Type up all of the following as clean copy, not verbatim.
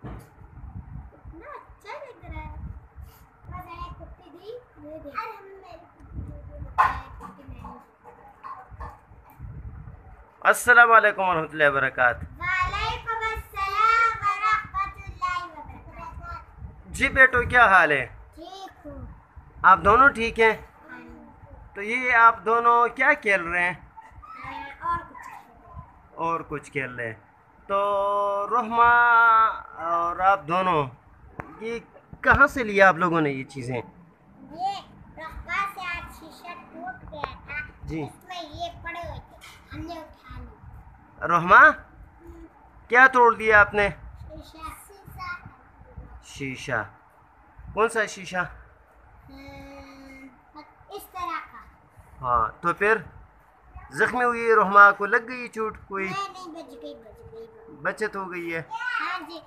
ना अच्छा लग रहा है। बस एक कुत्ती दी, ये दे। अरे हम मेरी कुत्ती नहीं। अस्सलाम वालेकुम वरहमतुल्लाहि वबरकात। वालेकुम अस्सलाम व रहमतुल्लाहि व बरकातहू। जी बेटो, क्या हाल है? ठीक हूँ। आप दोनों ठीक हैं? हाँ। तो ये आप दोनों क्या खेल रहे हैं? और कुछ और कुछ खेल रहे हैं। तो रोहमा और आप दोनों ये कहाँ से लिया आप लोगों ने ये चीज़ें? ये रफ्ता से आज शीशा टूट गया था, जी। इसमें ये पड़े हुए थे, हमने उठा लिया। रोहमा, क्या तोड़ दिया आपने? शीशा। शीशा। शीशा। कौन सा शीशा? इस तरह का। हाँ, तो फिर जख्मी हुई रोहमा को, लग गई चोट कोई? नहीं, बच गई, बच गई। बचत हो गई है? हाँ जी।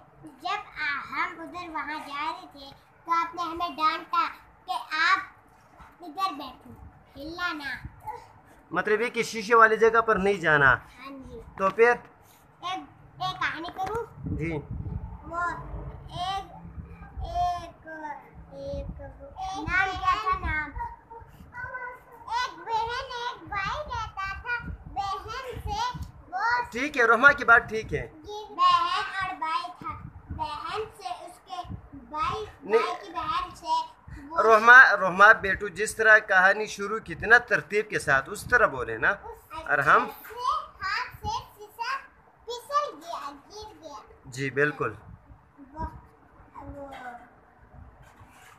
जब हम उधर वहाँ जा रहे थे तो आपने हमें डांटा कि आप इधर बैठो, हिलना ना। मतलब ये कि शीशे वाली जगह पर नहीं जाना। हाँ जी। तो फिर एक एक कहानी करूँ? जी। वो एक एक एक नाम क्या था? नाम एक बहन एक भाई रहता था। बहन से वो ठीक है, रोहमा की बात ठीक है। बहन और भाई था। बहन से उसके भाई की बहन से रोहमा बेटू, जिस तरह कहानी शुरू की थी ना तरतीब के साथ, उस तरह बोले ना। और हम हाथ से शीशा फिसल गया, गिर गया। जी बिल्कुल।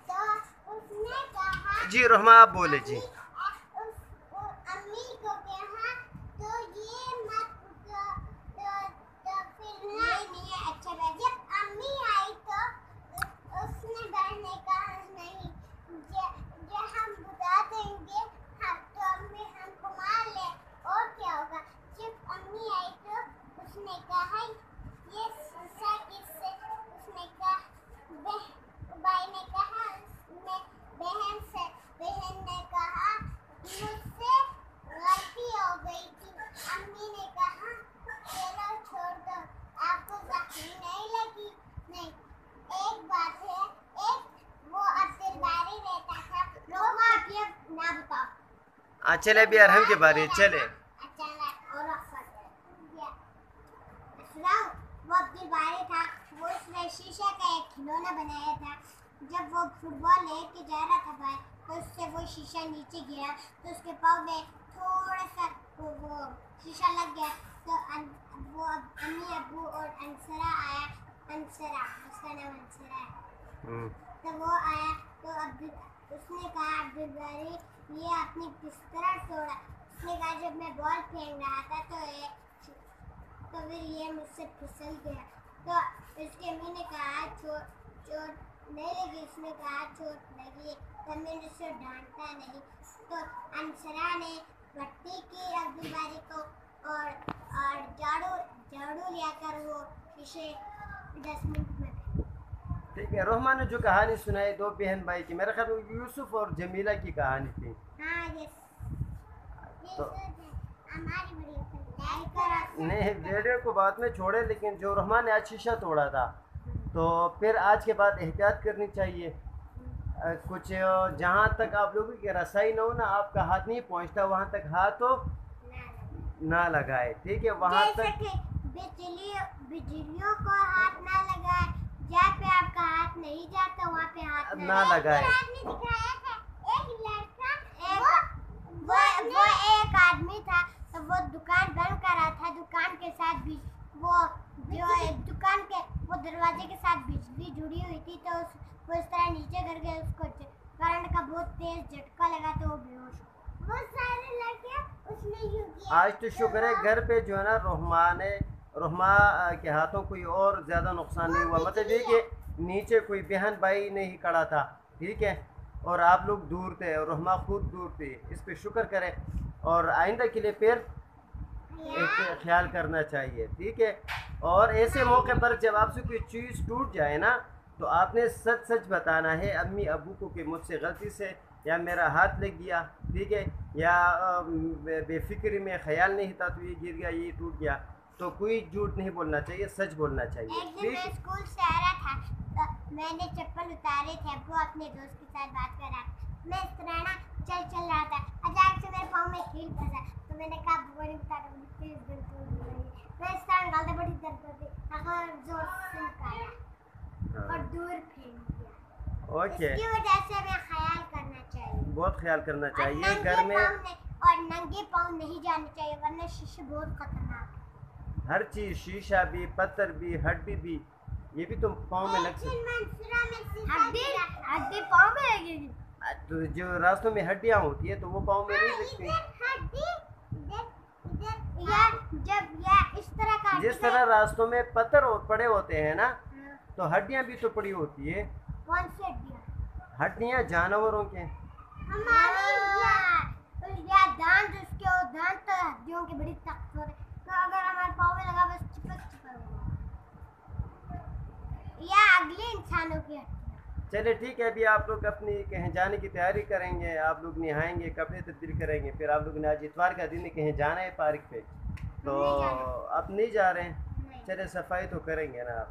तो उसने कहा, जी रोहमा आप बोले जी। अम्मी को कहा तो ये मत तो फिर नहीं अच्छा लगा। जब अम्मी आई तो उसने बहन ने कहा नहीं, जो हम बता देंगे तो अम्मी हमको मार ले और क्या होगा। जब अम्मी आई तो उसने कहा ये शीशा किससे? उसने कहा भाई ने कहा बहन से। बहन ने कहा मुझसे गलती हो गई थी। अम्मी ने कहा चलो छोड़ दो, आपको जख्मी नहीं लगी। नहीं, एक बात है, एक वो अब्दुलबारी रहता था। लोग आप ना बताओ। चले भी अरहम के बारे चले। वो अब्दुलबारी था। वो उसने शीशे का एक खिलौना बनाया था। जब वो फुटबॉल लेके जा रहा था भाई, तो उससे वो शीशा नीचे गिरा तो उसके पाँव में थोड़ा सा वो शीशा लग गया। तो वो अम्मी अब्बू और अंसरा आया। अंसरा, उसका नाम अंसरा है। तो वो आया तो उसने कहा अब्दुलबारी ये आपने किस तरह तोड़ा? उसने कहा जब मैं बॉल फेंक रहा था तो फिर ये मुझसे फिसल गया। तो इसके अम्मी ने कहा चोट नहीं लगी। उसने कहा चोट लगी, तो मैंने उसे डांटा नहीं। तो अंसरा ने भट्टी की अब्दुलबारी को और झाड़ू लिया कर वो शीशे 10 मिनट में। ठीक है, रोहमा ने जो कहानी सुनाई दो बहन भाई की, मेरे ख्याल में यूसुफ और जमीला की कहानी थी। हाँ, तो हमारी वीडियो नहीं, वीडियो को बाद में छोड़े, लेकिन जो रोहमा ने आज शीशा तोड़ा था, तो फिर आज के बाद एहतियात करनी चाहिए। कुछ जहाँ तक आप लोगों की रसाई न हो ना, आपका हाथ नहीं पहुँचता वहाँ तक हाथ तो ना लगाए। ठीक है, वहाँ तक बिजलियों को हाथ ना लगाए। जहाँ पे आपका हाथ नहीं जाता वहाँ पे हाथ ना लगाए। आपने दिखाया था एक लड़का, वो एक आदमी था। तो वो दुकान बंद कर रहा था। दुकान के साथ भी वो दुकान के वो दरवाजे के साथ बिजली जुड़ी हुई थी। तो वो इस तरह नीचे गिर गया। उसको करंट का बहुत तेज झटका लगा तो वो बेहोश। वो सारे लड़के उसने यूं किया। आज तो शुक्र है घर पे जो है ना रोहमा के हाथों कोई और ज़्यादा नुकसान नहीं हुआ। मतलब ये कि नीचे कोई बहन भाई नहीं खड़ा था। ठीक है, और आप लोग दूर थे और रोहमा खुद दूर थी। इस पे शुक्र करें और आइंदा के लिए फिर एक ख्याल करना चाहिए। ठीक है, और ऐसे मौके पर जब आपसे कोई चीज़ टूट जाए ना, तो आपने सच सच बताना है अम्मी अबू को कि मुझसे गलती से या मेरा हाथ लग गया। ठीक है, या बेफिक्री में ख्याल नहीं था तो ये गिर गया, ये टूट गया। तो कोई झूठ नहीं बोलना चाहिए, सच बोलना चाहिए। एक दिन मैं स्कूल से आ रहा था तो मैंने चप्पल उतारे थे, वो अपने दोस्त के साथ बात कर रहा था। मैं इस तरह ना चल रहा था, अचानक से मेरे पाँव में कील फंसा तो मैंने कहा बड़ी बता रहा हूँ प्लीज मैं इस तरह निकालते बड़ी दर्द होती, अगर जोर से निकाला और दूर फेंक दिया। ओके, इसकी वजह से हमें ख्याल करना चाहिए, बहुत ख्याल करना और चाहिए नंगे घर में। और नंगे पाँव नहीं जाने चाहिए वरना शीशे बहुत खतरनाक है। हर चीज़, शीशा भी, पत्थर भी, हड्डी भी, ये भी तो पाँव में लग सकती। हड्डी पाँव में लगेगी तो जो रास्तों में हड्डियाँ होती है तो वो पाँव में नहीं लगती। इस तरह का जिस तरह रास्तों में पत्थर पड़े होते हैं ना, तो हड्डियाँ भी तो पड़ी होती है। कौन सी हड्डियाँ? हड्डियाँ जानवरों के, दांत, उसके और दांत तो हड्डियों की बड़ी ताकतवर है, तो अगर हमारे पाँव में लगा बस चिपक होगा, या अगले इंसानों की हड्डियाँ। चलिए ठीक है, अभी आप लोग अपनी कहीं जाने की तैयारी करेंगे, आप लोग नहाएंगे, कपड़े तब्दील करेंगे, फिर आप लोग ने आज इतवार का दिन कहीं जाना है पार्क पे, तो आप नहीं जा रहे हैं। चलिए सफाई तो करेंगे ना आप।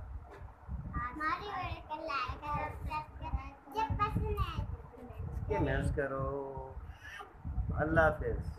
मेहनत करो। अल्लाह हाफिज़।